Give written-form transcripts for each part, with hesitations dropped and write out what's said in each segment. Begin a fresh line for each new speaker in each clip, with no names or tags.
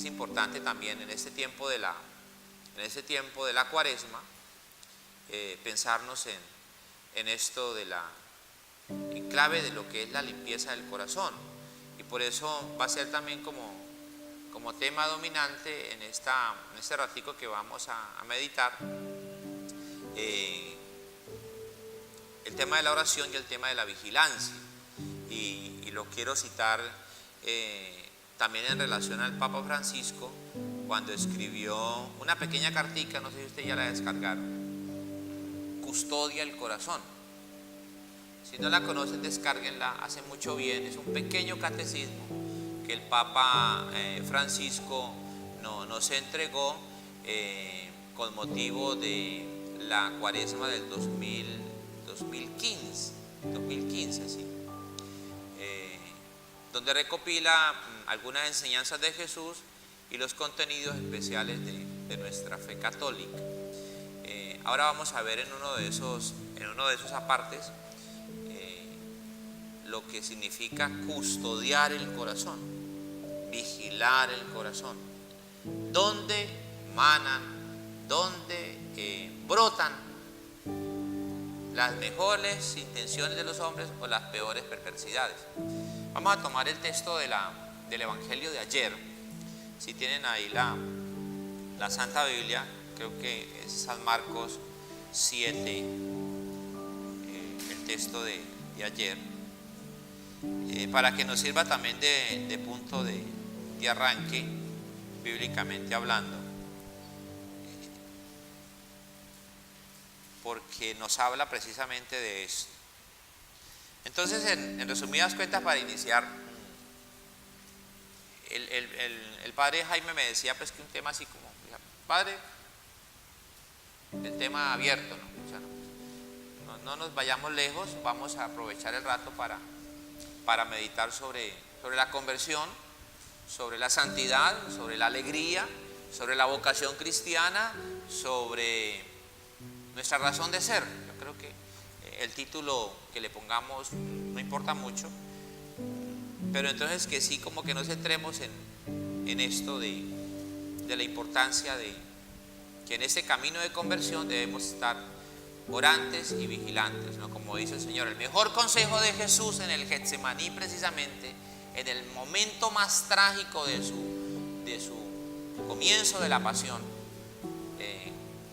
es importante también en este tiempo de la Cuaresma, pensarnos en esto en clave de lo que es la limpieza del corazón. Y por eso va a ser también como tema dominante en este ratico que vamos a meditar, el tema de la oración y el tema de la vigilancia. Y lo quiero citar también en relación al Papa Francisco, cuando escribió una pequeña cartica, no sé si usted ya la descargaron, Custodia el corazón. Si no la conocen, descárguenla, hace mucho bien. Es un pequeño catecismo que el Papa Francisco nos entregó con motivo de la Cuaresma del 2015, sí. Donde recopila algunas enseñanzas de Jesús y los contenidos especiales de nuestra fe católica. Ahora vamos a ver en uno de esos apartes lo que significa custodiar el corazón, vigilar el corazón, dónde manan, dónde brotan las mejores intenciones de los hombres o las peores perversidades. Vamos a tomar el texto del Evangelio de ayer. Si tienen ahí la Santa Biblia, creo que es San Marcos 7, el texto de ayer, para que nos sirva también de punto de arranque, bíblicamente hablando, porque nos habla precisamente de esto. Entonces, en resumidas cuentas, para iniciar, el padre Jaime me decía pues que un tema así como, padre, el tema abierto, ¿no? O sea, no nos vayamos lejos, vamos a aprovechar el rato para meditar sobre la conversión, sobre la santidad, sobre la alegría, sobre la vocación cristiana, sobre nuestra razón de ser. Yo creo que el título que le pongamos no importa mucho, pero entonces que sí, como que nos centremos en esto de la importancia de que en este camino de conversión debemos estar orantes y vigilantes, ¿no? Como dice el Señor, el mejor consejo de Jesús en el Getsemaní, precisamente en el momento más trágico de su comienzo de la pasión,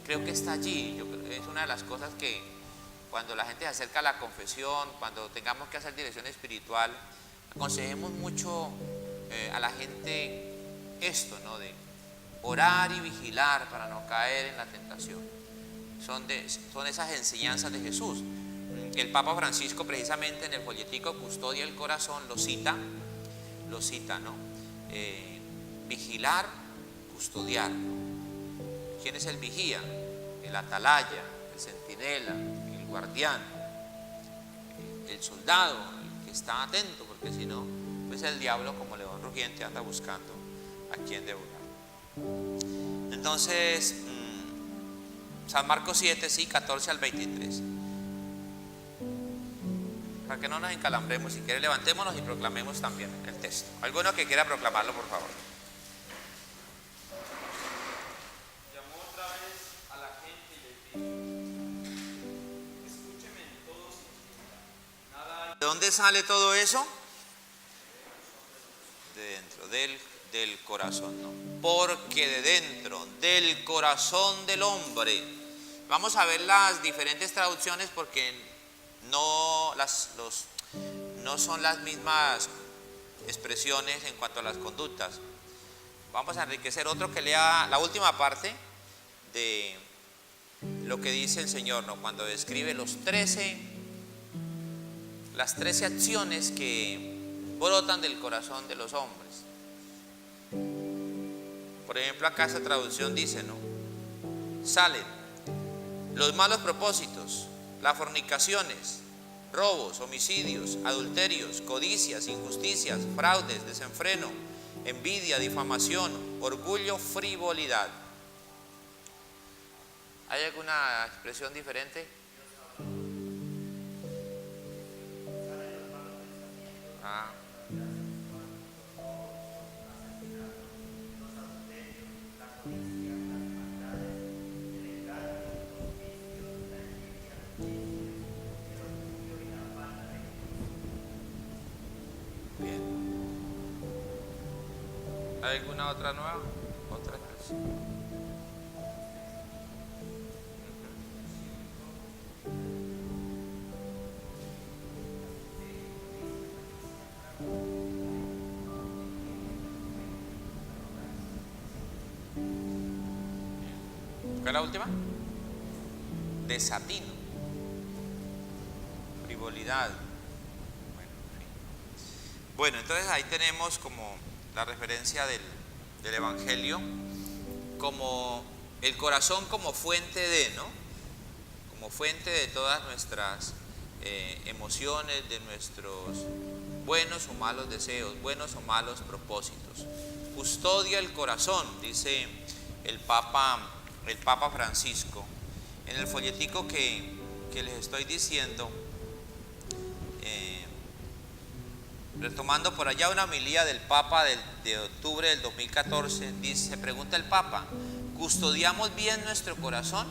creo que está allí. Es una de las cosas que cuando la gente se acerca a la confesión, cuando tengamos que hacer dirección espiritual, aconsejemos mucho a la gente esto, ¿no? De orar y vigilar para no caer en la tentación. Son esas enseñanzas de Jesús. El Papa Francisco, precisamente en el folletico Custodia el corazón, lo cita, ¿no? Vigilar, custodiar. ¿Quién es el vigía? El atalaya, el centinela, el guardián, el soldado, el que está atento, porque si no, pues el diablo, como león rugiente, anda buscando a quien devorar. Entonces, San Marcos 7, sí, 14 al 23. Para que no nos encalambremos, si quiere levantémonos y proclamemos también el texto. ¿Alguno que quiera proclamarlo, por favor?
Llamó otra vez a la gente y les dijo: escúcheme todos y nada hay.
¿De dónde sale todo eso? De dentro, del corazón, ¿no? Porque de dentro, del corazón del hombre. Vamos a ver las diferentes traducciones porque no son las mismas expresiones en cuanto a las conductas. Vamos a enriquecer otro que lea la última parte de lo que dice el Señor, ¿no? Cuando describe las 13 acciones que brotan del corazón de los hombres. Por ejemplo, acá esta traducción dice, ¿no? Salen los malos propósitos, las fornicaciones, robos, homicidios, adulterios, codicias, injusticias, fraudes, desenfreno, envidia, difamación, orgullo, frivolidad. ¿Hay alguna expresión diferente? ¿Hay alguna otra nueva? Otra expresión. ¿Cuál es la última? Desatino, frivolidad. Bueno, en fin. Bueno, entonces ahí tenemos como la referencia del Evangelio, como el corazón como fuente de, ¿no? Como fuente de todas nuestras emociones, de nuestros buenos o malos deseos, buenos o malos propósitos. Custodia el corazón, dice el Papa Francisco. En el folletico que les estoy diciendo, retomando por allá una homilía del Papa de octubre del 2014, dice, se pregunta el Papa, ¿custodiamos bien nuestro corazón?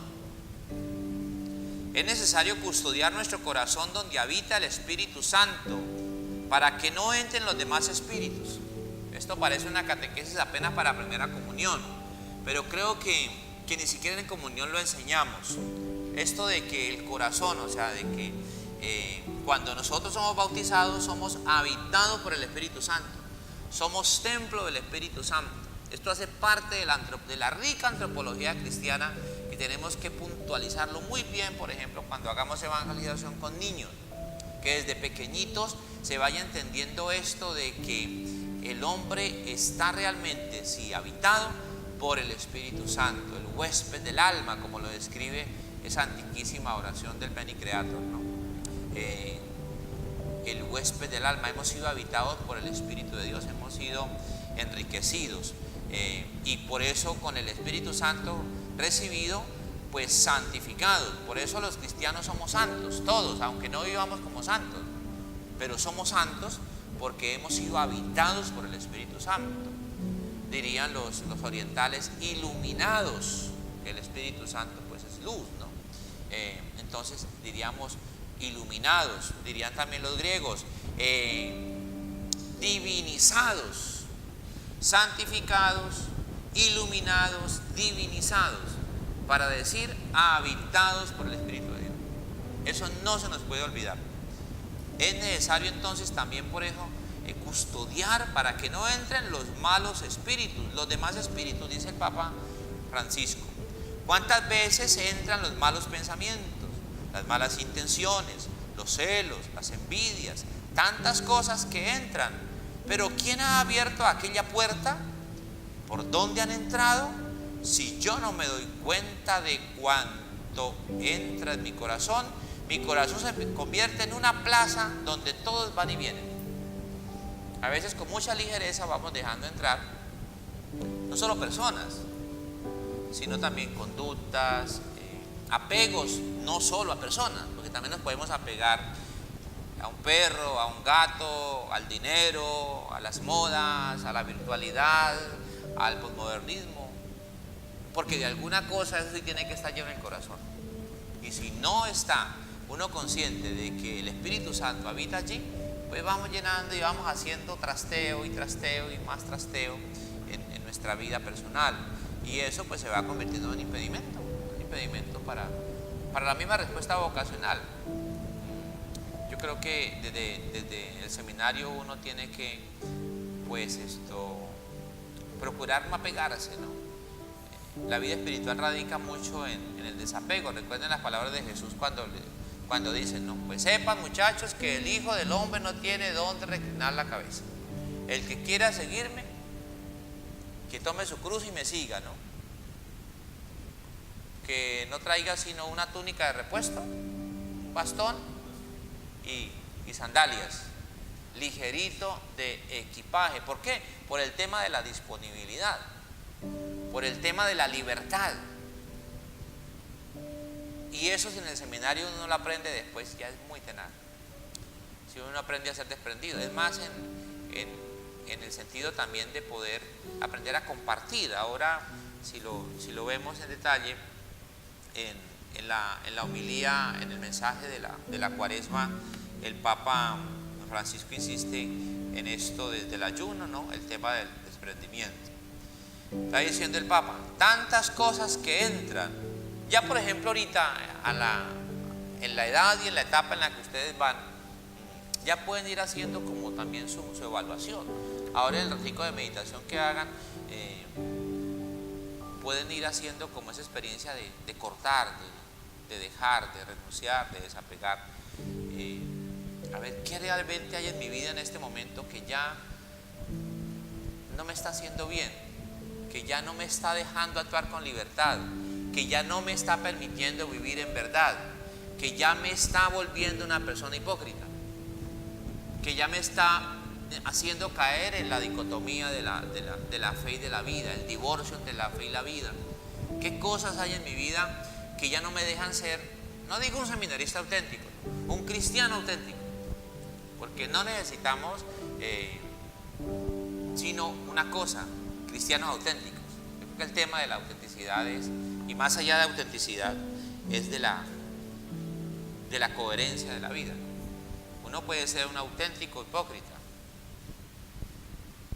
Es necesario custodiar nuestro corazón donde habita el Espíritu Santo para que no entren los demás espíritus. Esto parece una catequesis apenas para primera comunión, pero creo que ni siquiera en comunión lo enseñamos. Esto de que el corazón, o sea, de que cuando nosotros somos bautizados somos habitados por el Espíritu Santo, somos templo del Espíritu Santo. Esto hace parte de la rica antropología cristiana y tenemos que puntualizarlo muy bien, por ejemplo, cuando hagamos evangelización con niños, que desde pequeñitos se vaya entendiendo esto de que el hombre está realmente, sí, habitado por el Espíritu Santo, el huésped del alma, como lo describe esa antiquísima oración del Beni Creator, ¿no? El huésped del alma, hemos sido habitados por el Espíritu de Dios, hemos sido enriquecidos y por eso con el Espíritu Santo recibido, pues santificados. Por eso los cristianos somos santos, todos, aunque no vivamos como santos, pero somos santos porque hemos sido habitados por el Espíritu Santo. Dirían los orientales, iluminados, que el Espíritu Santo pues es luz, ¿no? Entonces diríamos iluminados, dirían también los griegos, divinizados, santificados, iluminados, divinizados, para decir habitados por el Espíritu de Dios. Eso no se nos puede olvidar. Es necesario entonces también por eso custodiar para que no entren los malos espíritus, los demás espíritus, dice el Papa Francisco. ¿Cuántas veces entran los malos pensamientos, las malas intenciones, los celos, las envidias, tantas cosas que entran? Pero ¿quién ha abierto aquella puerta? ¿Por dónde han entrado? Si yo no me doy cuenta de cuánto entra en mi corazón se convierte en una plaza donde todos van y vienen. A veces con mucha ligereza vamos dejando entrar no solo personas, sino también conductas, apegos, no solo a personas, porque también nos podemos apegar a un perro, a un gato, al dinero, a las modas, a la virtualidad, al posmodernismo, porque de alguna cosa eso sí tiene que estar lleno en el corazón. Y si no está uno consciente de que el Espíritu Santo habita allí, pues vamos llenando y vamos haciendo trasteo y trasteo y más trasteo en nuestra vida personal, y eso pues se va convirtiendo en un impedimento para la misma respuesta vocacional. Yo creo que desde el seminario uno tiene que pues procurar no apegarse, ¿no? La vida espiritual radica mucho en el desapego. Recuerden las palabras de Jesús cuando dicen, no, pues sepan muchachos que el Hijo del Hombre no tiene dónde reclinar la cabeza. El que quiera seguirme, que tome su cruz y me siga, ¿no? Que no traiga sino una túnica de repuesto, un bastón y sandalias, ligerito de equipaje. ¿Por qué? Por el tema de la disponibilidad, por el tema de la libertad. Y eso si en el seminario uno lo aprende después ya es muy tenaz. Si uno aprende a ser desprendido, es más en el sentido también de poder aprender a compartir. Ahora si lo vemos en detalle en la homilía, en el mensaje de la Cuaresma, el Papa Francisco insiste en esto desde el ayuno, ¿no? El tema del desprendimiento. Está diciendo el Papa, tantas cosas que entran, ya por ejemplo ahorita en la edad y en la etapa en la que ustedes van, ya pueden ir haciendo como también su evaluación. Ahora en el ratico de meditación que hagan, pueden ir haciendo como esa experiencia de cortar, de dejar, de renunciar, de desapegar. A ver, ¿qué realmente hay en mi vida en este momento que ya no me está haciendo bien? Que ya no me está dejando actuar con libertad, que ya no me está permitiendo vivir en verdad, que ya me está volviendo una persona hipócrita, que ya me está haciendo caer en la dicotomía de la fe y de la vida, el divorcio entre la fe y la vida. ¿Qué cosas hay en mi vida que ya no me dejan ser, no digo un seminarista auténtico, un cristiano auténtico? Porque no necesitamos sino una cosa, cristianos auténticos. Yo creo que el tema de la autenticidad es, y más allá de autenticidad, es de la coherencia de la vida. Uno puede ser un auténtico hipócrita,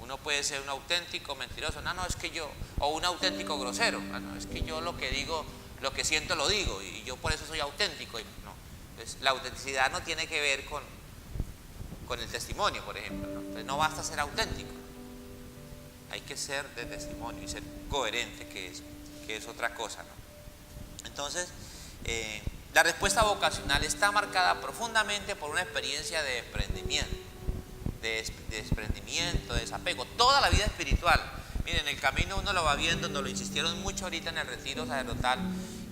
uno puede ser un auténtico mentiroso, no, es que yo, o un auténtico grosero, no, es que yo lo que digo, lo que siento lo digo, y yo por eso soy auténtico. No. Entonces, la autenticidad no tiene que ver con el testimonio, por ejemplo, ¿no? Entonces, no basta ser auténtico, hay que ser de testimonio y ser coherente, que es otra cosa, ¿no? Entonces, la respuesta vocacional está marcada profundamente por una experiencia de desprendimiento, de desapego. Toda la vida espiritual, miren, el camino uno lo va viendo, nos lo insistieron mucho ahorita en el retiro sacerdotal,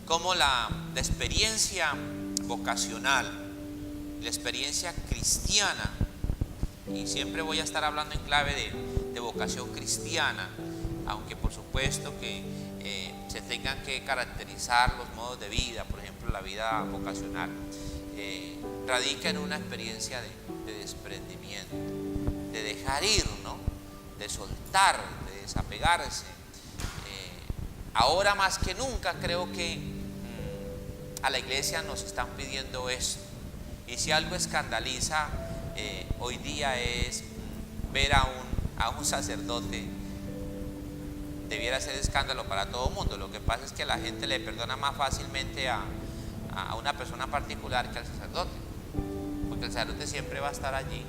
como la experiencia vocacional, la experiencia cristiana, y siempre voy a estar hablando en clave de vocación cristiana, aunque por supuesto que se tengan que caracterizar los modos de vida, por ejemplo la vida vocacional, radica en una experiencia de desprendimiento, de dejar ir, ¿no? De soltar, de desapegarse. Ahora más que nunca creo que a la iglesia nos están pidiendo esto, y si algo escandaliza hoy día es ver a un sacerdote. Debiera ser escándalo para todo el mundo. Lo que pasa es que la gente le perdona más fácilmente a una persona particular que al sacerdote, porque el sacerdote siempre va a estar allí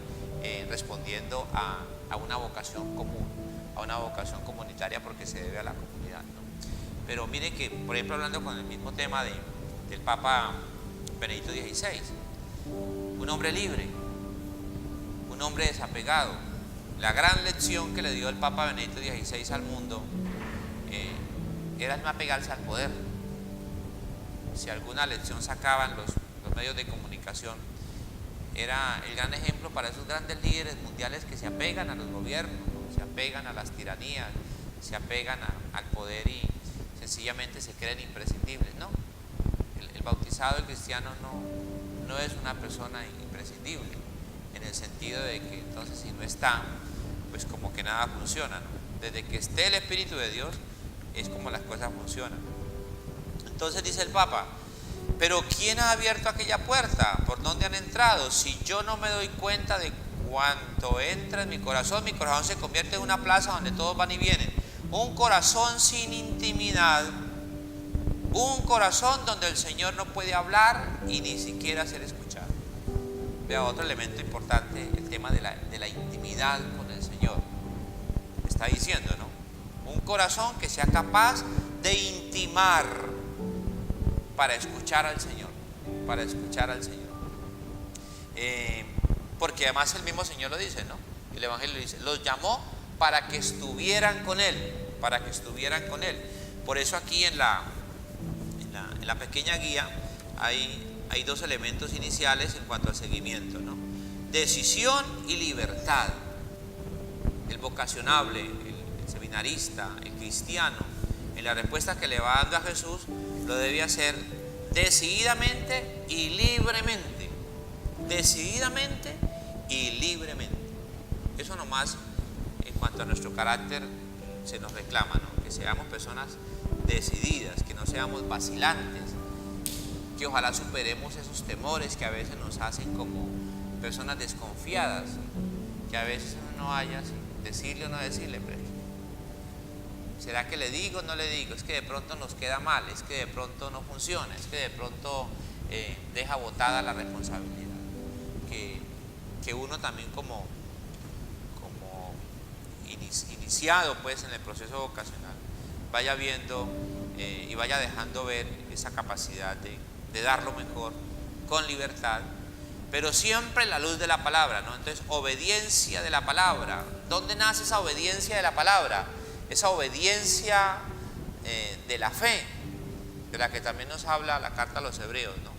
respondiendo a una vocación común, a una vocación comunitaria, porque se debe a la comunidad, ¿no? Pero mire que, por ejemplo, hablando con el mismo tema del Papa Benedicto XVI, un hombre libre, un hombre desapegado. La gran lección que le dio el Papa Benedicto XVI al mundo era el no apegarse al poder. Si alguna lección sacaban los medios de comunicación, era el gran ejemplo para esos grandes líderes mundiales que se apegan a los gobiernos, se apegan a las tiranías, se apegan al poder y sencillamente se creen imprescindibles. No, el bautizado, el cristiano no es una persona imprescindible, en el sentido de que entonces si no está, pues como que nada funciona, ¿no? Desde que esté el Espíritu de Dios es como las cosas funcionan. Entonces dice el Papa, pero ¿quién ha abierto aquella puerta? ¿Por dónde han entrado? Si yo no me doy cuenta de cuánto entra en mi corazón se convierte en una plaza donde todos van y vienen. Un corazón sin intimidad, un corazón donde el Señor no puede hablar y ni siquiera ser escuchado. Vea, otro elemento importante, el tema de la intimidad con el Señor. Está diciendo, ¿no? Un corazón que sea capaz de intimar para escuchar al Señor, para escuchar al Señor. Porque además el mismo Señor lo dice, ¿no? El Evangelio dice, los llamó para que estuvieran con Él, para que estuvieran con Él. Por eso aquí en la pequeña guía hay dos elementos iniciales en cuanto al seguimiento, ¿no? Decisión y libertad. El vocacionable, el seminarista, el cristiano, en la respuesta que le va dando a Jesús, lo debe hacer decididamente y libremente. Decididamente y libremente. Eso nomás en cuanto a nuestro carácter se nos reclama, ¿no? Que seamos personas decididas, que no seamos vacilantes, que ojalá superemos esos temores que a veces nos hacen como personas desconfiadas, que a veces uno haya, decirle o no decirle, pero ¿Será que le digo o no le digo? Es que de pronto nos queda mal, es que de pronto no funciona, es que de pronto deja botada la responsabilidad. Que uno también como iniciado pues en el proceso vocacional vaya viendo y vaya dejando ver esa capacidad de dar lo mejor con libertad, pero siempre la luz de la palabra, ¿no? Entonces, obediencia de la palabra. ¿Dónde nace esa obediencia de la palabra? Esa obediencia de la fe, de la que también nos habla la carta a los hebreos, ¿no?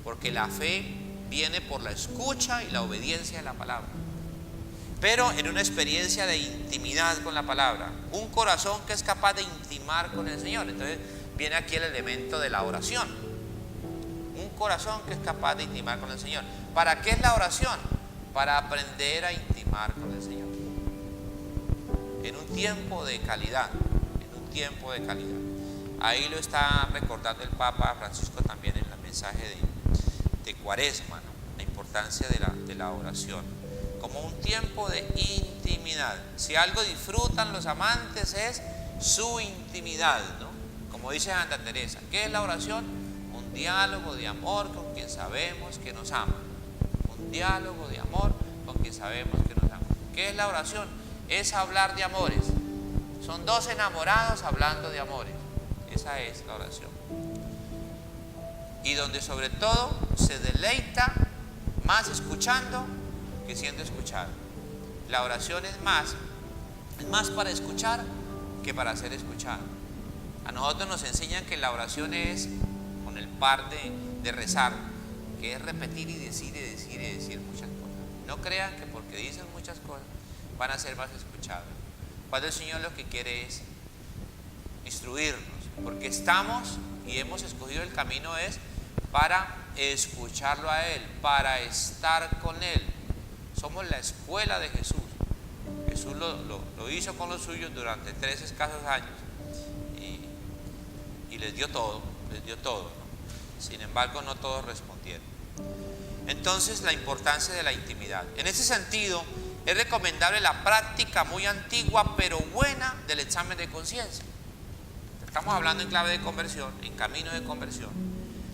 Porque la fe viene por la escucha y la obediencia de la palabra, pero en una experiencia de intimidad con la palabra, un corazón que es capaz de intimar con el Señor. Entonces viene aquí el elemento de la oración, un corazón que es capaz de intimar con el Señor. ¿Para qué es la oración? Para aprender a intimar con el Señor en un tiempo de calidad, en un tiempo de calidad. Ahí lo está recordando el Papa Francisco también en el mensaje de Cuaresma, ¿no? La importancia de la oración como un tiempo de intimidad. Si algo disfrutan los amantes es su intimidad, ¿no? Como dice Santa Teresa, ¿qué es la oración? Un diálogo de amor con quien sabemos que nos ama. Un diálogo de amor con quien sabemos que nos ama. ¿Qué es la oración? Es hablar de amores. Son dos enamorados hablando de amores. Esa es la oración. Y donde sobre todo se deleita más escuchando que siendo escuchado. La oración es más para escuchar que para ser escuchado. A nosotros nos enseñan que la oración es con el par de rezar, que es repetir y decir y decir y decir muchas cosas. No crean que porque dicen muchas cosas van a ser más escuchados. Cuando el Señor lo que quiere es instruirnos, porque estamos y hemos escogido el camino es para escucharlo a Él, para estar con Él. Somos la escuela de Jesús. Jesús lo hizo con los suyos durante 3 escasos años y les dio todo, ¿no? Sin embargo, no todos respondieron. Entonces, la importancia de la intimidad. En ese sentido, es recomendable la práctica muy antigua pero buena del examen de conciencia. Estamos hablando en clave de conversión, en camino de conversión.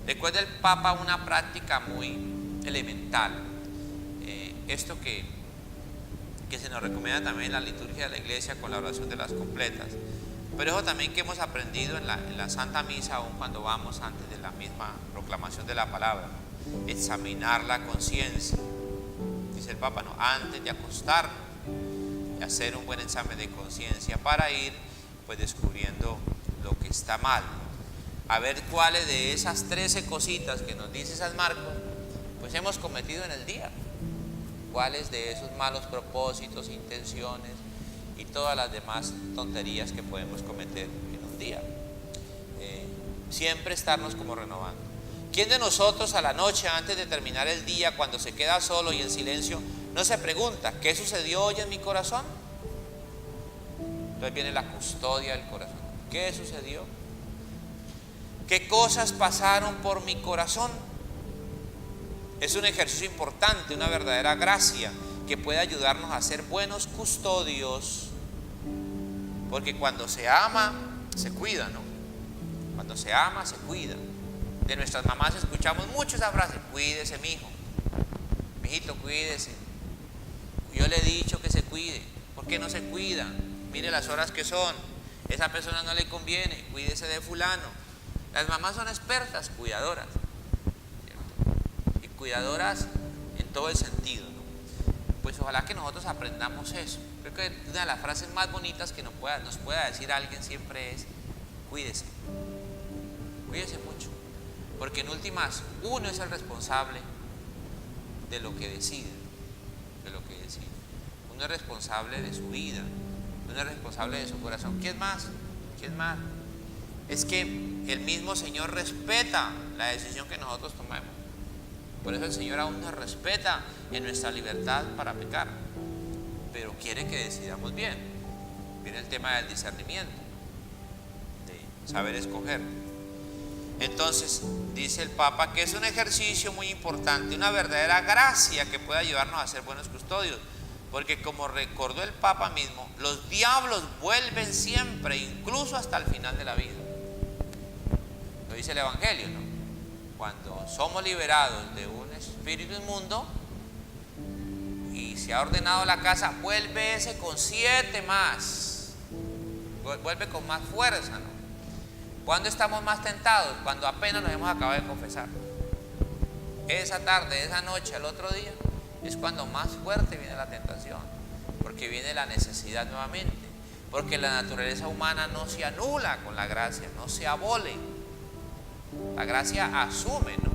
Recuerda el Papa una práctica muy elemental. Esto que se nos recomienda también en la liturgia de la iglesia con la oración de las completas, pero eso también que hemos aprendido en la Santa Misa, aún cuando vamos antes de la misma proclamación de la palabra, ¿no? Examinar la conciencia, dice el Papa, ¿no? Antes de acostarnos y hacer un buen examen de conciencia para ir pues descubriendo lo que está mal, a ver cuáles de esas 13 cositas que nos dice San Marcos pues hemos cometido en el día. Cuáles de esos malos propósitos, intenciones y todas las demás tonterías que podemos cometer en un día. Siempre estarnos como renovando. ¿Quién de nosotros a la noche antes de terminar el día, cuando se queda solo y en silencio, no se pregunta, ¿qué sucedió hoy en mi corazón? Entonces viene la custodia del corazón. ¿Qué sucedió? ¿Qué cosas pasaron por mi corazón? Es un ejercicio importante, una verdadera gracia que puede ayudarnos a ser buenos custodios, porque cuando se ama, se cuida, ¿no? Cuando se ama, se cuida. De nuestras mamás escuchamos mucho esa frase, cuídese mijo, mijito, cuídese. Yo le he dicho que se cuide, ¿por qué no se cuida? Mire las horas que son, esa persona no le conviene, cuídese de fulano. Las mamás son expertas, cuidadoras. Cuidadoras en todo el sentido, ¿no? Pues ojalá que nosotros aprendamos eso. Creo que una de las frases más bonitas que nos pueda decir alguien siempre es cuídese mucho, porque en últimas uno es el responsable de lo que decide, uno es responsable de su vida, uno es responsable de su corazón. ¿Quién más? Es que el mismo Señor respeta la decisión que nosotros tomemos. Por eso el Señor aún nos respeta en nuestra libertad para pecar, pero quiere que decidamos bien. Viene el tema del discernimiento, de saber escoger. Entonces, dice el Papa que es un ejercicio muy importante, una verdadera gracia que puede ayudarnos a ser buenos custodios, Porque como recordó el Papa mismo, los diablos vuelven siempre, incluso hasta el final de la vida. Lo dice el Evangelio, ¿no? Cuando somos liberados de un espíritu inmundo y se ha ordenado la casa, vuelve ese con 7 más. Vuelve con más fuerza, ¿no? ¿Cuándo estamos más tentados? Cuando apenas nos hemos acabado de confesar. Esa tarde, esa noche, al otro día, es cuando más fuerte viene la tentación, porque viene la necesidad nuevamente, porque la naturaleza humana no se anula con la gracia, no se abole. La gracia asume, ¿no?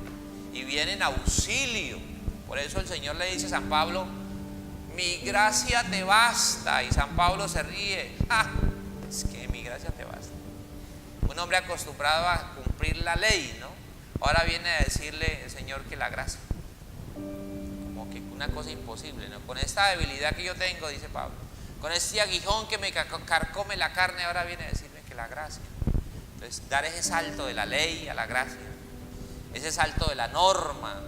Y viene en auxilio. Por eso el Señor le dice a San Pablo: mi gracia te basta. Y San Pablo se ríe: es que mi gracia te basta. Un hombre acostumbrado a cumplir la ley, ¿no? Ahora viene a decirle el Señor que la gracia, como que una cosa imposible, ¿no? Con esta debilidad que yo tengo, dice Pablo, con este aguijón que me carcome la carne, ahora viene a decirme que la gracia. Entonces, dar ese salto de la ley a la gracia, ese salto de la norma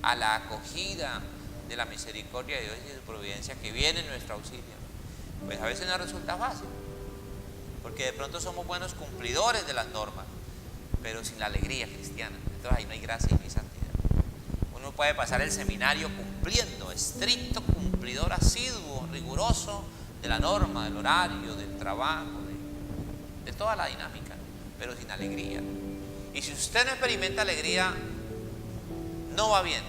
a la acogida de la misericordia de Dios y de su providencia que viene en nuestro auxilio, pues a veces no resulta fácil, porque de pronto somos buenos cumplidores de las normas, pero sin la alegría cristiana. Entonces ahí no hay gracia y no hay santidad. Uno puede pasar el seminario cumpliendo, estricto cumplidor, asiduo, riguroso de la norma, del horario, del trabajo, de toda la dinámica, ¿no? Pero sin alegría. Y si usted no experimenta alegría, no va bien.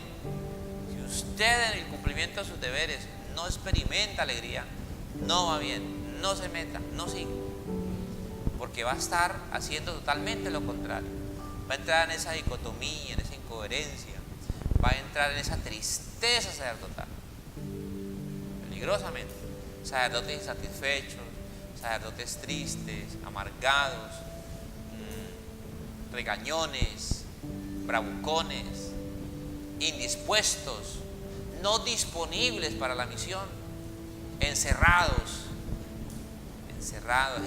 Si usted en el cumplimiento de sus deberes no experimenta alegría, no va bien. No se meta, no siga, porque va a estar haciendo totalmente lo contrario. Va a entrar en esa dicotomía, en esa incoherencia, va a entrar en esa tristeza sacerdotal, peligrosamente. Sacerdotes insatisfechos, sacerdotes tristes, amargados, regañones, bravucones, indispuestos, no disponibles para la misión, encerrados,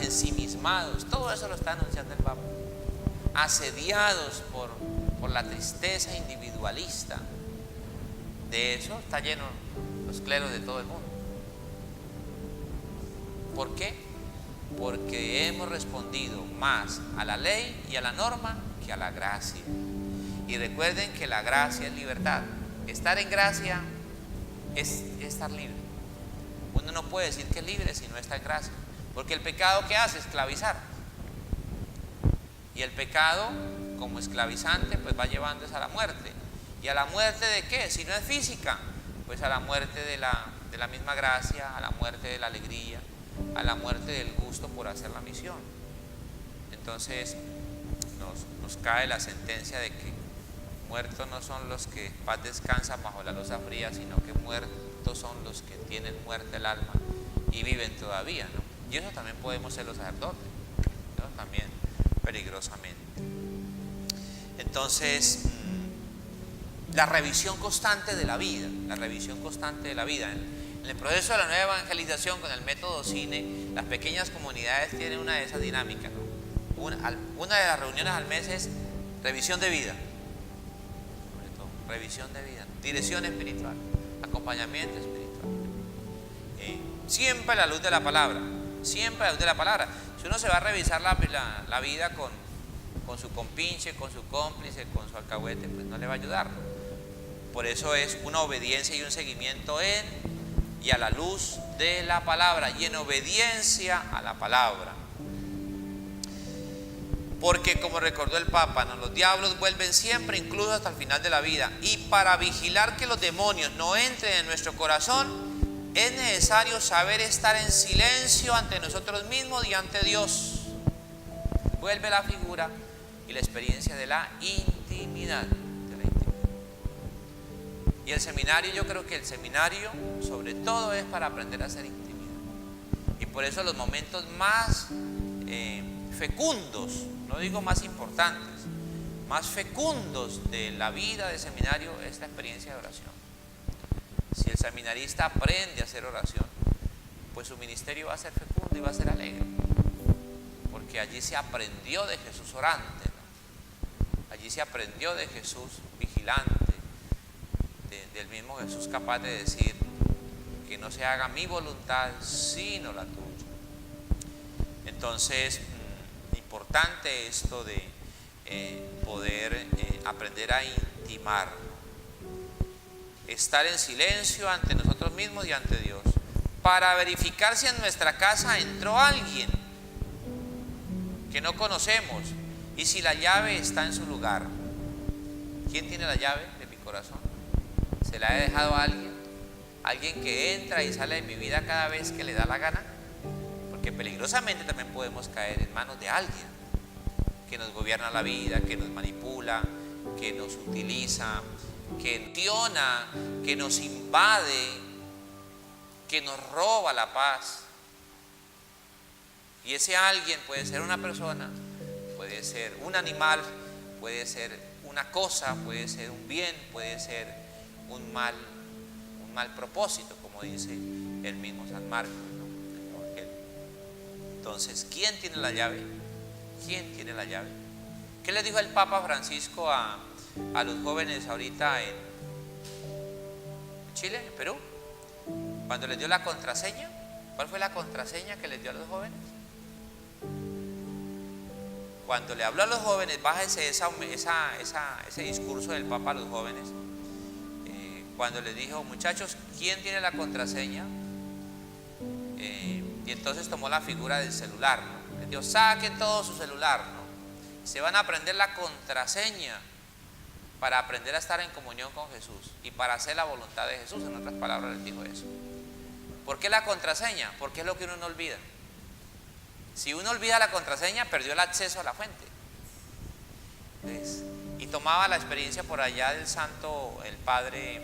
ensimismados. Todo eso lo está anunciando el Papa. Asediados por la tristeza individualista. De eso está lleno los cleros de todo el mundo. ¿Por qué? Porque hemos respondido más a la ley y a la norma que a la gracia. Y recuerden que la gracia es libertad. Estar en gracia es estar libre. Uno no puede decir que es libre si no está en gracia, porque el pecado, ¿qué hace? Esclavizar. Y el pecado, como esclavizante, pues va llevando a la muerte. ¿Y a la muerte de qué? Si no es física, pues a la muerte de la misma gracia, a la muerte de la alegría, a la muerte del gusto por hacer la misión. Entonces nos cae la sentencia de que muertos no son los que en paz descansan bajo la losa fría, sino que muertos son los que tienen muerte el alma y viven todavía, ¿no? Y eso también podemos ser los sacerdotes, ¿no? También peligrosamente. Entonces, la revisión constante de la vida, En el proceso de la nueva evangelización con el método Cine, las pequeñas comunidades tienen una de esas dinámicas, ¿no? Una de las reuniones al mes es revisión de vida, sobre todo, revisión de vida, dirección espiritual, acompañamiento espiritual. Siempre a la luz de la palabra, siempre a la luz de la palabra. Si uno se va a revisar la vida con su compinche, con su cómplice, con su alcahuete, pues no le va a ayudar, ¿no? Por eso es una obediencia y un seguimiento en y a la luz de la palabra y en obediencia a la palabra. Porque, como recordó el Papa, ¿no?, los diablos vuelven siempre, incluso hasta el final de la vida. Y para vigilar que los demonios no entren en nuestro corazón, es necesario saber estar en silencio ante nosotros mismos y ante Dios. Vuelve la figura y la experiencia de la intimidad. Y el seminario, yo creo que el seminario sobre todo es para aprender a hacer intimidad. Y por eso los momentos más fecundos, no digo más importantes, más fecundos de la vida de seminario es la experiencia de oración. Si el seminarista aprende a hacer oración, pues su ministerio va a ser fecundo y va a ser alegre, porque allí se aprendió de Jesús orante, ¿no? Allí se aprendió de Jesús vigilante, del mismo Jesús capaz de decir que no se haga mi voluntad sino la tuya. Entonces, importante esto de poder aprender a intimar, estar en silencio ante nosotros mismos y ante Dios, para verificar si en nuestra casa entró alguien que no conocemos y si la llave está en su lugar. ¿Quién tiene la llave de mi corazón? ¿Se la he dejado a alguien? ¿Alguien que entra y sale de mi vida cada vez que le da la gana? Porque peligrosamente también podemos caer en manos de alguien que nos gobierna la vida, que nos manipula, que nos utiliza, que tiona, que nos invade, que nos roba la paz. Y ese alguien puede ser una persona, puede ser un animal, puede ser una cosa, puede ser un bien, puede ser un mal propósito, como dice el mismo San Marcos, ¿no? Entonces, ¿quién tiene la llave? ¿Quién tiene la llave? ¿Qué le dijo el Papa Francisco a los jóvenes ahorita en Chile, en Perú? Cuando les dio la contraseña. ¿Cuál fue la contraseña que les dio a los jóvenes? Cuando le habló a los jóvenes, bájese ese discurso del Papa a los jóvenes. Cuando les dijo, muchachos, ¿quién tiene la contraseña? Y entonces tomó la figura del celular, ¿no? Les dijo, saquen todo su celular, ¿no? Se van a aprender la contraseña para aprender a estar en comunión con Jesús y para hacer la voluntad de Jesús. En otras palabras les dijo eso. ¿Por qué la contraseña? Porque es lo que uno no olvida. Si uno olvida la contraseña, perdió el acceso a la fuente. ¿Ves? Y tomaba la experiencia por allá del santo, el padre,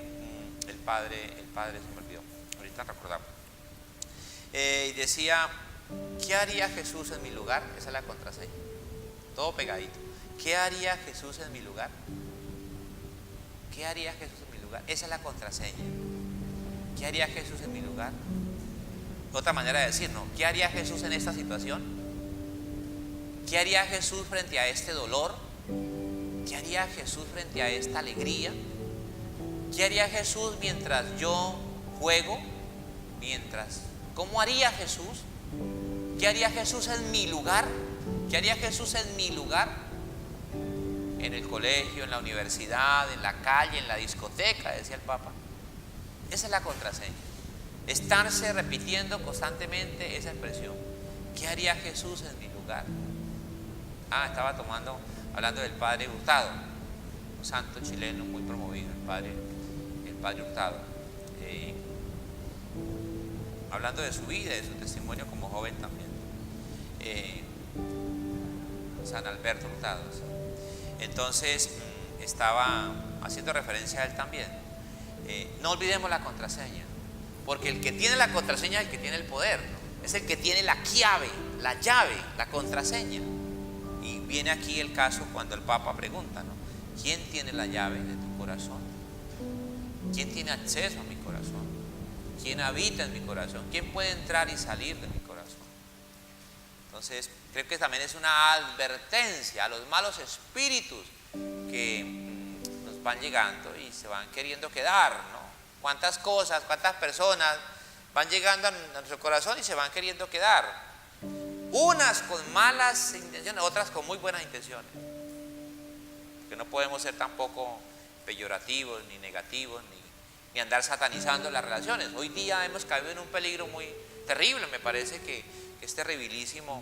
se me olvidó, ahorita recordamos. Y decía, ¿qué haría Jesús en mi lugar? Esa es la contraseña. Todo pegadito. ¿Qué haría Jesús en mi lugar? ¿Qué haría Jesús en mi lugar? Esa es la contraseña. ¿Qué haría Jesús en mi lugar? Otra manera de decir, ¿no? ¿Qué haría Jesús en esta situación? ¿Qué haría Jesús frente a este dolor? ¿Qué haría Jesús frente a esta alegría? ¿Qué haría Jesús mientras yo juego? ¿Cómo haría Jesús? ¿Qué haría Jesús en mi lugar? ¿Qué haría Jesús en mi lugar? En el colegio, en la universidad, en la calle, en la discoteca, decía el Papa. Esa es la contraseña. Estarse repitiendo constantemente esa expresión. ¿Qué haría Jesús en mi lugar? Estaba hablando del padre Hurtado, un santo chileno muy promovido, el padre Hurtado. Hablando de su vida, de su testimonio como joven también. San Alberto Hurtado. ¿Sí? Entonces, estaba haciendo referencia a él también. No olvidemos la contraseña, porque el que tiene la contraseña es el que tiene el poder, ¿no? Es el que tiene la llave, la contraseña. Y viene aquí el caso cuando el Papa pregunta, ¿no? ¿Quién tiene la llave de tu corazón? ¿Quién tiene acceso a mi corazón? ¿Quién habita en mi corazón? ¿Quién puede entrar y salir de mi corazón? Entonces, creo que también es una advertencia a los malos espíritus que nos van llegando y se van queriendo quedar, ¿no? ¿Cuántas cosas, cuántas personas van llegando a nuestro corazón y se van queriendo quedar? Unas con malas intenciones, otras con muy buenas intenciones. Porque no podemos ser tampoco peyorativos, ni negativos, ni andar satanizando las relaciones. Hoy día hemos caído en un peligro muy terrible, me parece que es terribilísimo,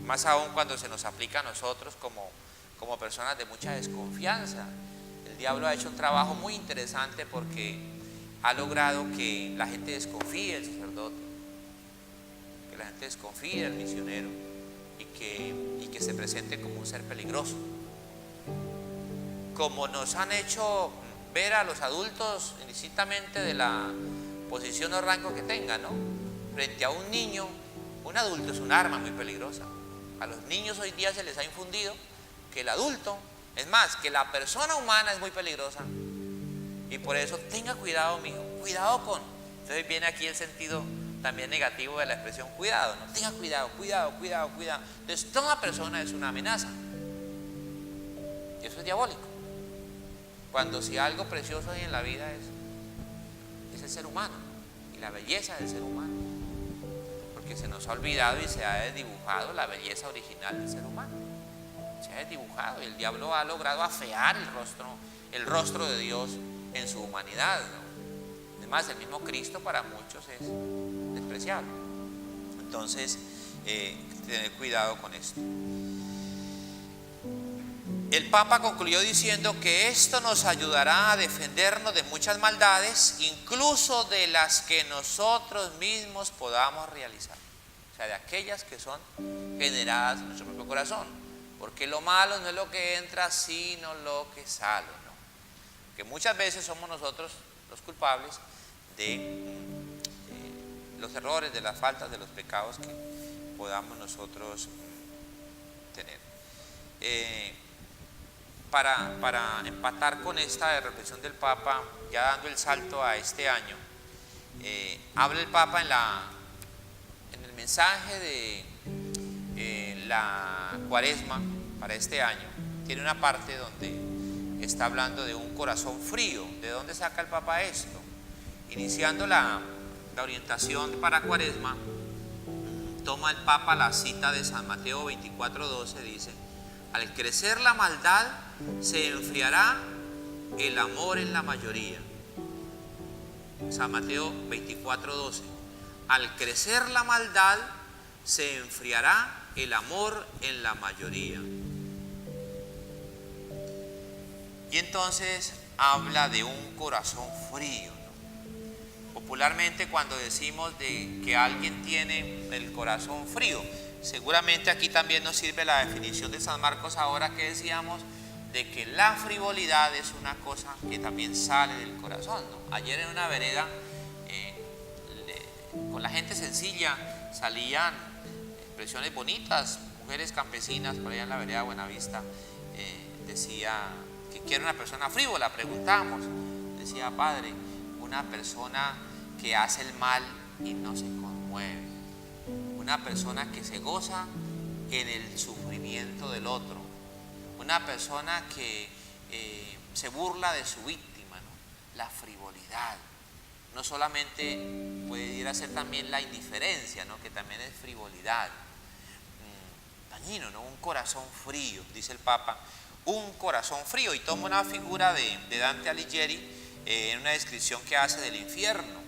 más aún cuando se nos aplica a nosotros como personas de mucha desconfianza. El diablo ha hecho un trabajo muy interesante porque ha logrado que la gente desconfíe del sacerdote, que la gente desconfíe del misionero y que se presente como un ser peligroso. Como nos han hecho ver a los adultos indistintamente de la posición o rango que tengan, ¿no? Frente a un niño, un adulto es un arma muy peligrosa. A los niños hoy día se les ha infundido que el adulto, es más, que la persona humana es muy peligrosa. Y por eso tenga cuidado, mijo, cuidado con. Entonces viene aquí el sentido también negativo de la expresión cuidado, ¿no? Tenga cuidado, cuidado. Entonces toda persona es una amenaza. Y eso es diabólico. Cuando si algo precioso hay en la vida es el ser humano. y la belleza del ser humano, porque se nos ha olvidado y se ha desdibujado la belleza original del ser humano. Se ha desdibujado y el diablo ha logrado afear el rostro de Dios en su humanidad, ¿no? Además, el mismo Cristo para muchos es despreciable. Entonces, tener cuidado con esto. El Papa concluyó diciendo que esto nos ayudará a defendernos de muchas maldades, incluso de las que nosotros mismos podamos realizar. O sea, de aquellas que son generadas en nuestro propio corazón. Porque lo malo no es lo que entra, sino lo que sale, ¿no? Que muchas veces somos nosotros los culpables de los errores, de las faltas, de los pecados que podamos nosotros tener. Para empatar con esta reflexión del Papa, ya dando el salto a este año, habla el Papa en el mensaje de la Cuaresma para este año. Tiene una parte donde está hablando de un corazón frío. ¿De dónde saca el Papa esto? Iniciando la orientación para Cuaresma, toma el Papa la cita de San Mateo 24:12, dice: al crecer la maldad, se enfriará el amor en la mayoría. San Mateo 24:12. Al crecer la maldad, se enfriará el amor en la mayoría. Y entonces habla de un corazón frío, ¿no? Popularmente, cuando decimos de que alguien tiene el corazón frío, seguramente aquí también nos sirve la definición de San Marcos ahora que decíamos de que la frivolidad es una cosa que también sale del corazón, ¿no? Ayer en una vereda, con la gente sencilla, salían expresiones bonitas, mujeres campesinas por allá en la vereda Buenavista, decía que quiere una persona frívola, preguntamos, decía: padre, una persona que hace el mal y no se conmueve, una persona que se goza en el sufrimiento del otro, una persona que se burla de su víctima, ¿no? La frivolidad. No solamente puede ir a ser también la indiferencia, ¿no? Que también es frivolidad. Dañino, ¿no? Un corazón frío, dice el Papa, un corazón frío. Y toma una figura de Dante Alighieri en una descripción que hace del infierno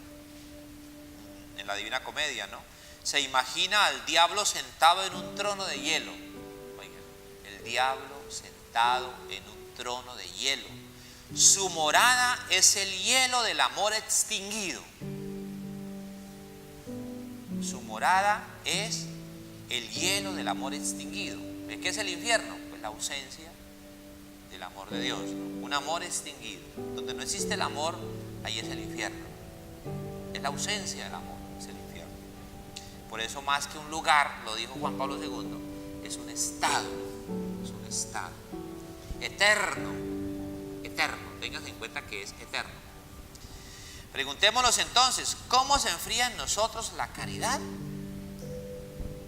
en la Divina Comedia, ¿no? Se imagina al diablo sentado en un trono de hielo. Oigan, el diablo sentado en un trono de hielo. Su morada es el hielo del amor extinguido. Su morada es el hielo del amor extinguido. ¿Qué es el infierno? Pues la ausencia del amor de Dios, ¿no? Un amor extinguido. Donde no existe el amor, ahí es el infierno. Es la ausencia del amor, es el infierno. Por eso, más que un lugar, lo dijo Juan Pablo II, es un estado. Es un estado eterno. Eterno, ténganse en cuenta que es eterno. Preguntémonos entonces, ¿cómo se enfría en nosotros la caridad?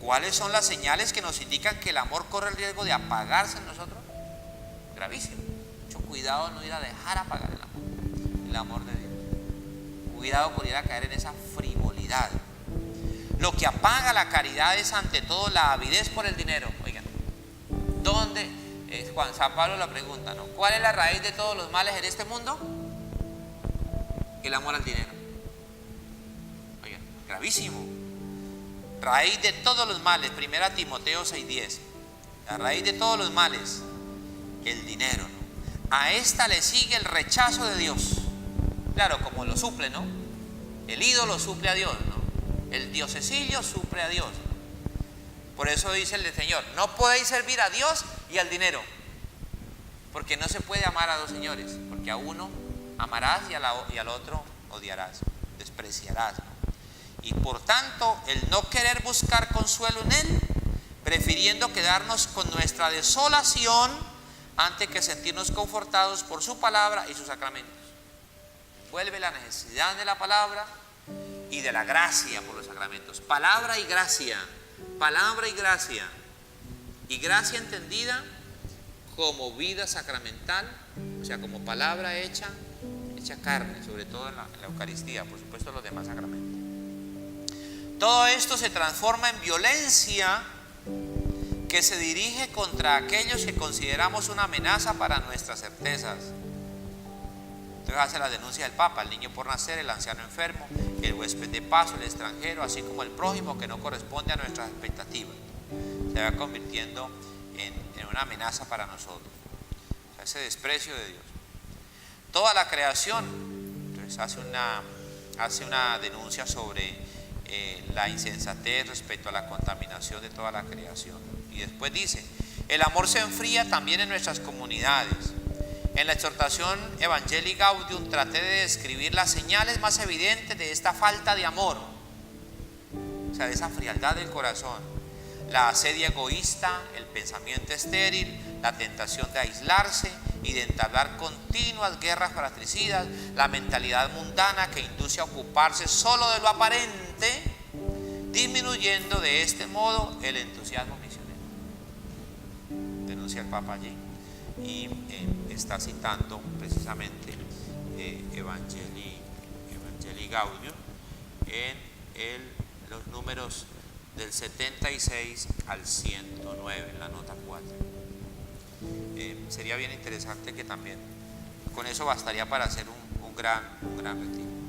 ¿Cuáles son las señales que nos indican que el amor corre el riesgo de apagarse en nosotros? Gravísimo. Mucho cuidado no ir a dejar apagar el amor de Dios. Cuidado por ir a caer en esa frivolidad. Lo que apaga la caridad es ante todo la avidez por el dinero. Oigan, ¿dónde? Juan San Pablo la pregunta, ¿no? ¿Cuál es la raíz de todos los males en este mundo? El amor al dinero. Oigan, gravísimo. Raíz de todos los males, 1 Timoteo 6:10. La raíz de todos los males, el dinero, ¿no? A esta le sigue el rechazo de Dios. Claro, como lo suple, ¿no? El ídolo suple a Dios, ¿no? El diosecillo suple a Dios, ¿no? Por eso dice el Señor: no podéis servir a Dios y al dinero, porque no se puede amar a dos señores, porque a uno amarás y al otro odiarás, despreciarás, ¿no? Y por tanto, el no querer buscar consuelo en Él, prefiriendo quedarnos con nuestra desolación antes que sentirnos confortados por su palabra y sus sacramentos. Vuelve la necesidad de la palabra y de la gracia por los sacramentos. Palabra y gracia, palabra y gracia. Y gracia entendida como vida sacramental, o sea, como palabra hecha carne, sobre todo en la Eucaristía, por supuesto los demás sacramentos. Todo esto se transforma en violencia que se dirige contra aquellos que consideramos una amenaza para nuestras certezas. Entonces hace la denuncia del Papa: el niño por nacer, el anciano enfermo, el huésped de paso, el extranjero, así como el prójimo que no corresponde a nuestras expectativas. Se va convirtiendo en una amenaza para nosotros. O sea, ese desprecio de Dios. Toda la creación, entonces hace una denuncia sobre la insensatez respecto a la contaminación de toda la creación. Y después dice: el amor se enfría también en nuestras comunidades. En la exhortación Evangelii Gaudium traté de describir las señales más evidentes de esta falta de amor, o sea, de esa frialdad del corazón: la asedia egoísta, el pensamiento estéril, la tentación de aislarse y de entablar continuas guerras fratricidas, la mentalidad mundana que induce a ocuparse solo de lo aparente, disminuyendo de este modo el entusiasmo misionero. Denuncia el Papa allí y está citando precisamente Evangelii Gaudium en los números del 76 al 109, en la nota 4. Sería bien interesante que también, con eso bastaría para hacer un gran retiro.